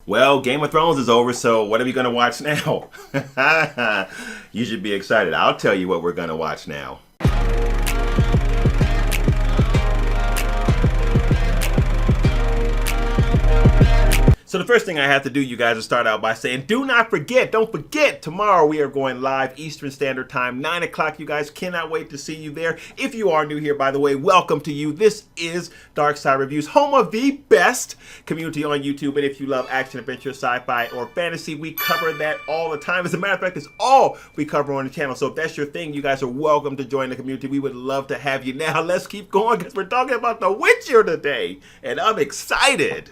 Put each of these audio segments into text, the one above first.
Well, Game of Thrones is over, so what are we going to watch now? You should be excited. I'll tell you what we're going to watch now. So the first thing I have to do, you guys, is start out by saying, don't forget, tomorrow we are going live Eastern Standard Time, 9 o'clock. You guys, cannot wait to see you there. If you are new here, by the way, welcome to you. This is Dark Side Reviews, home of the best community on YouTube. And if you love action, adventure, sci-fi, or fantasy, we cover that all the time. As a matter of fact, it's all we cover on the channel. So if that's your thing, you guys are welcome to join the community. We would love to have you. Now, let's keep going because we're talking about The Witcher today, and I'm excited.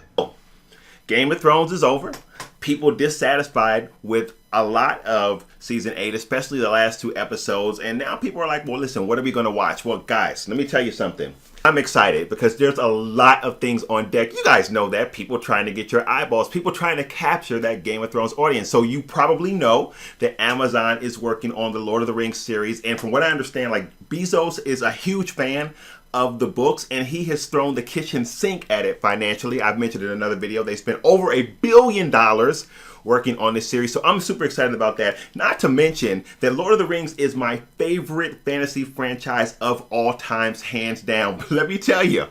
Game of Thrones is over. People dissatisfied with a lot of season 8, especially the last 2 episodes. And now people are like, well, listen, what are we going to watch? Well, guys, let me tell you something. I'm excited because there's a lot of things on deck. You guys know that. People trying to get your eyeballs. People trying to capture that Game of Thrones audience. So you probably know that Amazon is working on the Lord of the Rings series. And from what I understand, like, Bezos is a huge fan of the books, and he has thrown the kitchen sink at it financially. I've mentioned in another video, they spent over $1 billion working on this series, so I'm super excited about that. Not to mention that Lord of the Rings is my favorite fantasy franchise of all times, hands down. But let me tell you,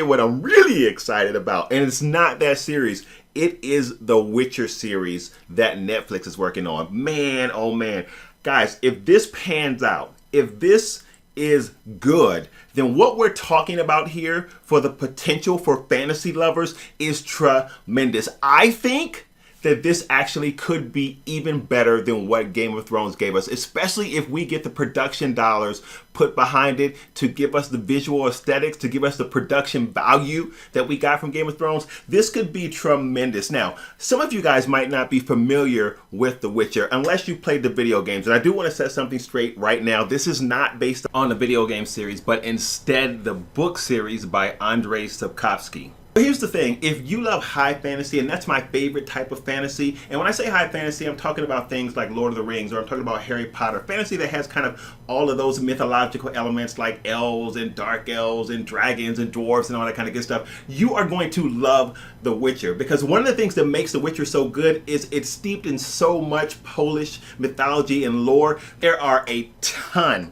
what I'm really excited about, and it's not that series. It is the Witcher series that Netflix is working on. Man, oh man. Guys, if this pans out, if this is good, then what we're talking about here for the potential for fantasy lovers is tremendous. I think that this actually could be even better than what Game of Thrones gave us, especially if we get the production dollars put behind it to give us the visual aesthetics, to give us the production value that we got from Game of Thrones. This could be tremendous. Now, some of you guys might not be familiar with The Witcher unless you played the video games. And I do want to set something straight right now. This is not based on the video game series, but instead the book series by Andrezej Sapkowski. Here's the thing, if you love high fantasy, and that's my favorite type of fantasy, and when I say high fantasy, I'm talking about things like Lord of the Rings, or I'm talking about Harry Potter, fantasy that has kind of all of those mythological elements like elves and dark elves and dragons and dwarves and all that kind of good stuff, you are going to love The Witcher, because one of the things that makes The Witcher so good is it's steeped in so much Polish mythology and lore. There are a ton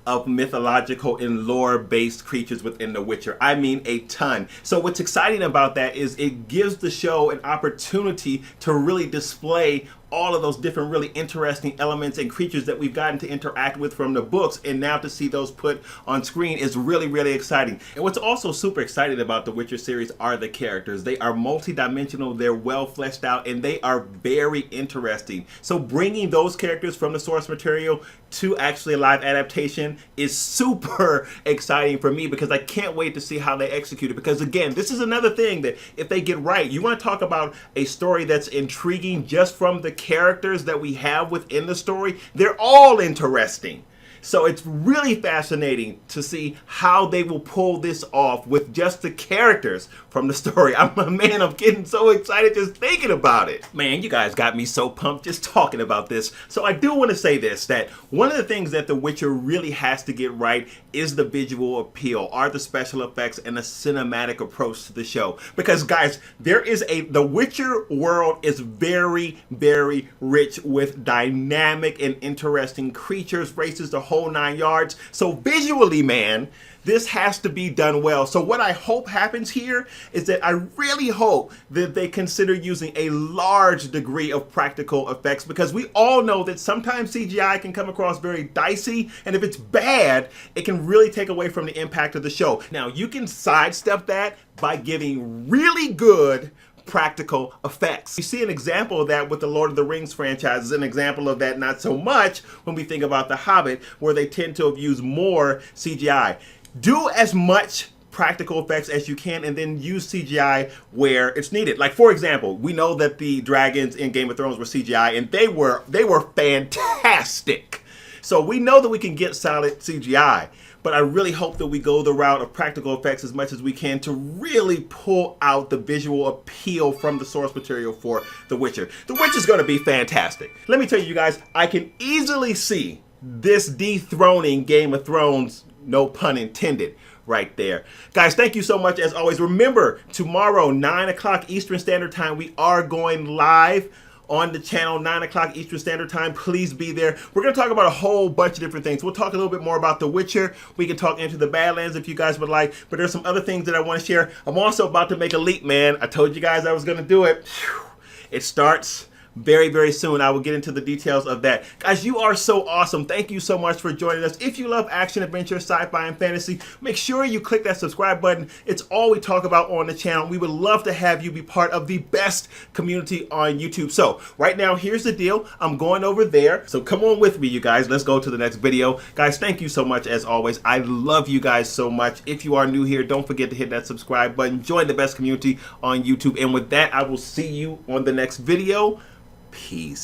of mythological and lore-based creatures within The Witcher. I mean, a ton. So what's exciting about that is it gives the show an opportunity to really display all of those different really interesting elements and creatures that we've gotten to interact with from the books, and now to see those put on screen is really, really exciting. And what's also super exciting about the Witcher series are the characters. They are multi-dimensional, they're well fleshed out, and they are very interesting. So bringing those characters from the source material to actually a live adaptation is super exciting for me, because I can't wait to see how they execute it. Because again, this is another thing that if they get right, you want to talk about a story that's intriguing just from the characters that we have within the story. They're all interesting. So it's really fascinating to see how they will pull this off with just the characters from the story. I'm getting so excited just thinking about it. Man, you guys got me so pumped just talking about this. So I do want to say this, that one of the things that The Witcher really has to get right is the visual appeal, are the special effects, and the cinematic approach to the show. Because guys, the Witcher world is very, very rich with dynamic and interesting creatures, races, the whole 9 yards. So visually, man, this has to be done well. So what I hope happens here is that I really hope that they consider using a large degree of practical effects, because we all know that sometimes CGI can come across very dicey, and if it's bad, it can really take away from the impact of the show. Now, you can sidestep that by giving really good practical effects. You see an example of that with the Lord of the Rings franchise, an example of that not so much when we think about The Hobbit, where they tend to have used more CGI. Do as much practical effects as you can, and then use CGI where it's needed. Like, for example, we know that the dragons in Game of Thrones were CGI, and they were fantastic. So we know that we can get solid CGI. But I really hope that we go the route of practical effects as much as we can to really pull out the visual appeal from the source material for The Witcher. The Witcher's going to be fantastic. Let me tell you guys, I can easily see this dethroning Game of Thrones, no pun intended, right there. Guys, thank you so much as always. Remember, tomorrow, 9 o'clock Eastern Standard Time, we are going live on the channel, 9 o'clock Eastern Standard Time. Please be there. We're going to talk about a whole bunch of different things. We'll talk a little bit more about The Witcher. We can talk Into the Badlands if you guys would like, but there's some other things that I want to share. I'm also about to make a leap, man. I told you guys I was going to do it. It starts very, very soon. I will get into the details of that. Guys, you are so awesome. Thank you so much for joining us. If you love action, adventure, sci-fi, and fantasy, make sure you click that subscribe button. It's all we talk about on the channel. We would love to have you be part of the best community on YouTube. So right now, here's the deal. I'm going over there. So come on with me, you guys. Let's go to the next video. Guys, thank you so much as always. I love you guys so much. If you are new here, don't forget to hit that subscribe button. Join the best community on YouTube. And with that, I will see you on the next video. Peace.